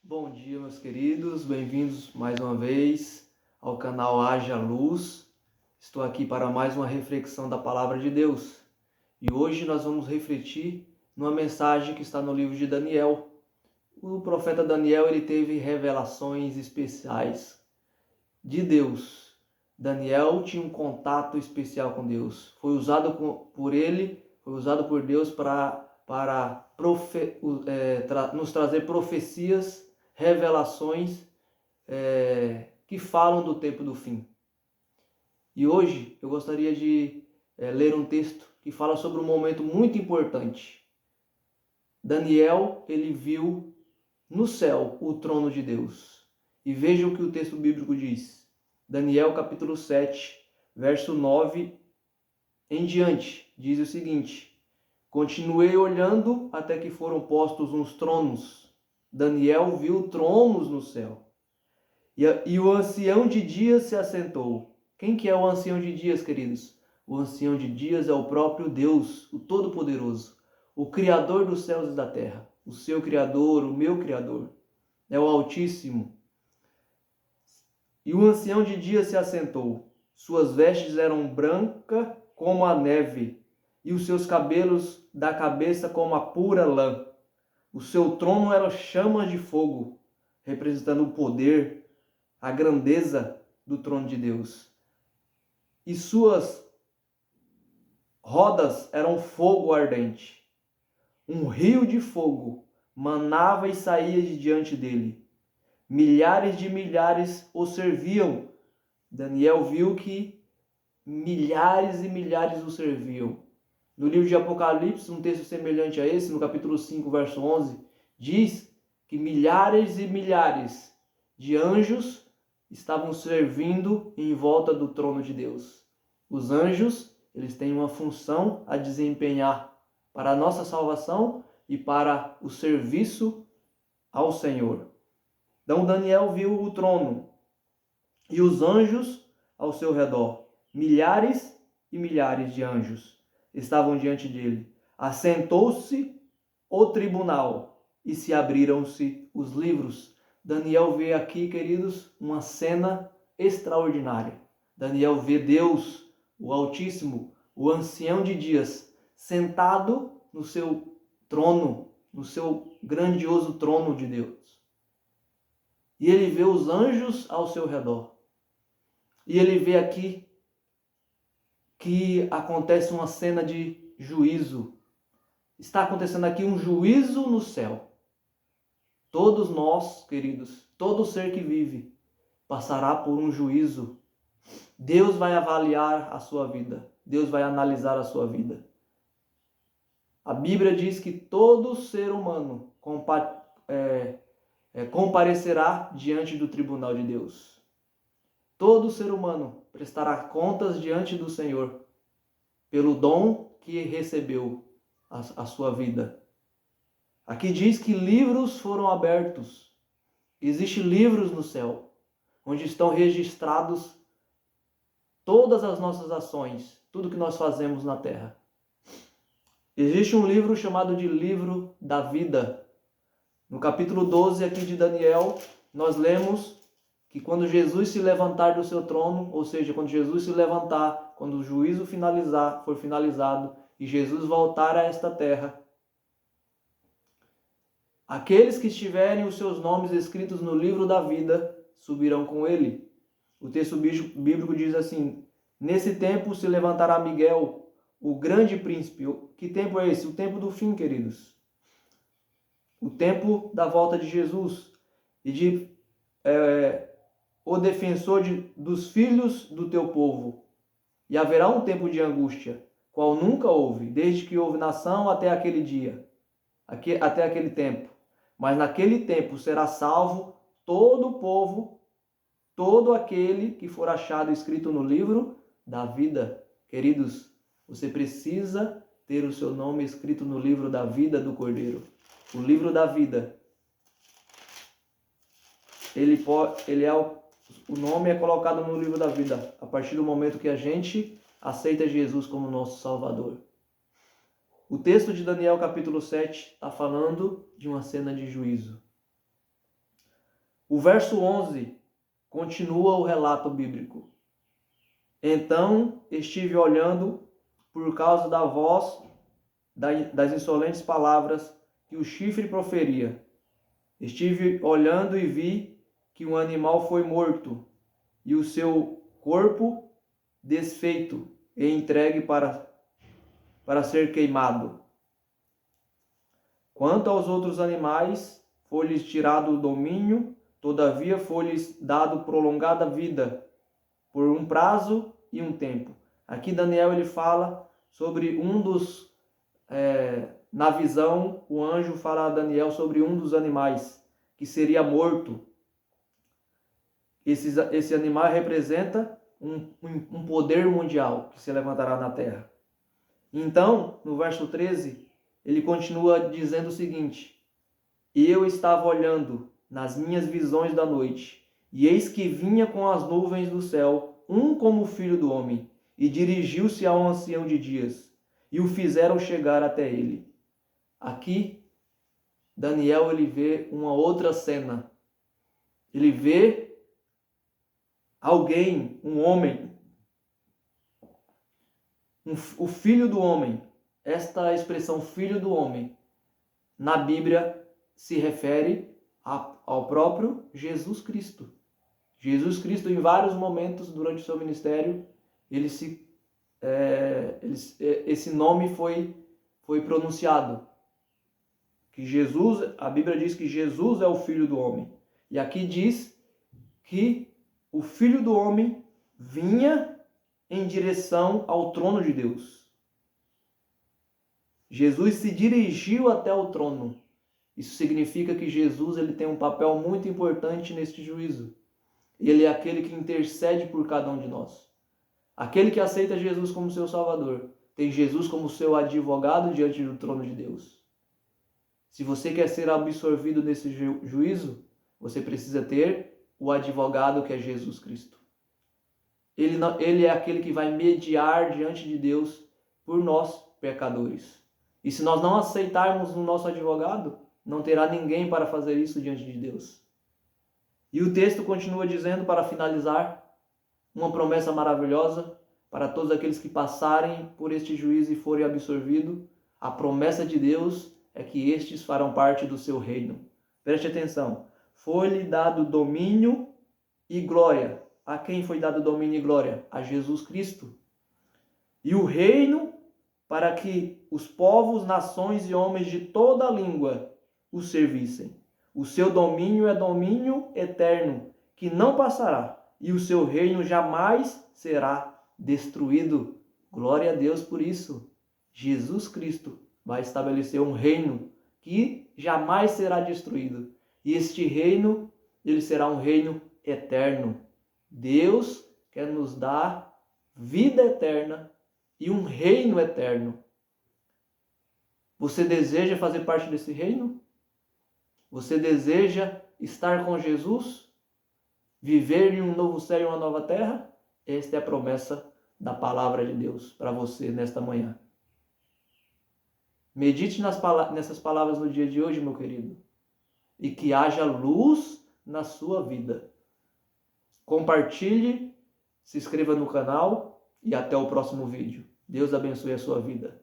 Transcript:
Bom dia, meus queridos, bem-vindos mais uma vez ao canal Haja Luz. Estou aqui para mais uma reflexão da Palavra de Deus. E hoje nós vamos refletir numa mensagem que está no livro de Daniel. O profeta Daniel ele teve revelações especiais de Deus. Daniel tinha um contato especial com Deus. Foi usado por Deus para nos trazer profecias, revelações que falam do tempo do fim. E hoje eu gostaria de ler um texto que fala sobre um momento muito importante. Daniel, ele viu no céu o trono de Deus. E veja o que o texto bíblico diz. Daniel capítulo 7, verso 9 em diante, diz o seguinte: Continuei olhando até que foram postos uns tronos. Daniel viu tronos no céu. E o ancião de dias se assentou. Quem que é o ancião de dias, queridos? O ancião de dias é o próprio Deus, o Todo-Poderoso, o Criador dos céus e da terra. O seu Criador, o meu Criador. É o Altíssimo. E o ancião de dias se assentou. Suas vestes eram brancas como a neve, e os seus cabelos da cabeça como a pura lã. O seu trono era chamas de fogo, representando o poder, a grandeza do trono de Deus. E suas rodas eram fogo ardente. Um rio de fogo manava e saía de diante dele. Milhares de milhares o serviam. Daniel viu que milhares e milhares o serviam. No livro de Apocalipse, um texto semelhante a esse, no capítulo 5, verso 11, diz que milhares e milhares de anjos estavam servindo em volta do trono de Deus. Os anjos, eles têm uma função a desempenhar para a nossa salvação e para o serviço ao Senhor. Então Daniel viu o trono e os anjos ao seu redor. Milhares e milhares de anjos estavam diante dele. Assentou-se o tribunal e se abriram-se os livros. Daniel vê aqui, queridos, uma cena extraordinária. Daniel vê Deus, o Altíssimo, o Ancião de Dias, sentado no seu trono, no seu grandioso trono de Deus. E ele vê os anjos ao seu redor. E ele vê aqui que acontece uma cena de juízo. Está acontecendo aqui um juízo no céu. Todos nós, queridos, todo ser que vive, passará por um juízo. Deus vai avaliar a sua vida. Deus vai analisar a sua vida. A Bíblia diz que todo ser humano comparecerá diante do tribunal de Deus. Todo ser humano prestará contas diante do Senhor pelo dom que recebeu a sua vida. Aqui diz que livros foram abertos. Existem livros no céu, onde estão registrados todas as nossas ações, tudo que nós fazemos na terra. Existe um livro chamado de Livro da Vida. No capítulo 12 aqui de Daniel, nós lemos que quando Jesus se levantar do seu trono, ou seja, quando Jesus se levantar, quando o juízo for finalizado e Jesus voltar a esta terra, aqueles que tiverem os seus nomes escritos no livro da vida subirão com ele. O texto bíblico diz assim: nesse tempo se levantará Miguel, o grande príncipe. Que tempo é esse? O tempo do fim, queridos. O tempo da volta de Jesus e de o defensor dos filhos do teu povo. E haverá um tempo de angústia, qual nunca houve, desde que houve nação até aquele dia, até aquele tempo. Mas naquele tempo será salvo todo o povo, todo aquele que for achado escrito no livro da vida. Queridos, você precisa ter o seu nome escrito no livro da vida do Cordeiro. O livro da vida. O nome é colocado no livro da vida a partir do momento que a gente aceita Jesus como nosso Salvador. O texto de Daniel capítulo 7 está falando de uma cena de juízo. O verso 11 continua o relato bíblico. Então estive olhando por causa da voz das insolentes palavras que o chifre proferia. Estive olhando e vi que um animal foi morto e o seu corpo desfeito e entregue para ser queimado. Quanto aos outros animais, foi-lhes tirado o domínio, todavia foi-lhes dado prolongada vida, por um prazo e um tempo. Aqui Daniel ele fala sobre na visão, o anjo fala a Daniel sobre um dos animais que seria morto. Esse animal representa um poder mundial que se levantará na terra. Então, no verso 13, ele continua dizendo o seguinte: eu estava olhando nas minhas visões da noite, e eis que vinha com as nuvens do céu, um como o filho do homem, e dirigiu-se ao ancião de dias, e o fizeram chegar até ele. Aqui, Daniel ele vê uma outra cena. Ele vê alguém, um homem, o filho do homem. Esta expressão filho do homem, na Bíblia, se refere ao próprio Jesus Cristo. Jesus Cristo, em vários momentos durante o seu ministério, esse nome foi pronunciado. Que Jesus, a Bíblia diz que Jesus é o Filho do Homem. E aqui diz que o Filho do Homem vinha em direção ao trono de Deus. Jesus se dirigiu até o trono. Isso significa que Jesus ele tem um papel muito importante neste juízo. Ele é aquele que intercede por cada um de nós. Aquele que aceita Jesus como seu Salvador tem Jesus como seu advogado diante do trono de Deus. Se você quer ser absorvido nesse juízo, você precisa ter o advogado que é Jesus Cristo. Ele é aquele que vai mediar diante de Deus por nós, pecadores. E se nós não aceitarmos o nosso advogado, não terá ninguém para fazer isso diante de Deus. E o texto continua dizendo, para finalizar, uma promessa maravilhosa para todos aqueles que passarem por este juízo e forem absorvidos. A promessa de Deus é que estes farão parte do seu reino. Preste atenção. Foi-lhe dado domínio e glória. A quem foi dado domínio e glória? A Jesus Cristo. E o reino para que os povos, nações e homens de toda a língua o servissem. O seu domínio é domínio eterno, que não passará, e o seu reino jamais será destruído. Glória a Deus por isso. Jesus Cristo vai estabelecer um reino que jamais será destruído. E este reino, ele será um reino eterno. Deus quer nos dar vida eterna e um reino eterno. Você deseja fazer parte desse reino? Você deseja estar com Jesus? Viver em um novo céu e uma nova terra? Esta é a promessa da palavra de Deus para você nesta manhã. Medite nessas palavras no dia de hoje, meu querido. E que haja luz na sua vida. Compartilhe, se inscreva no canal e até o próximo vídeo. Deus abençoe a sua vida.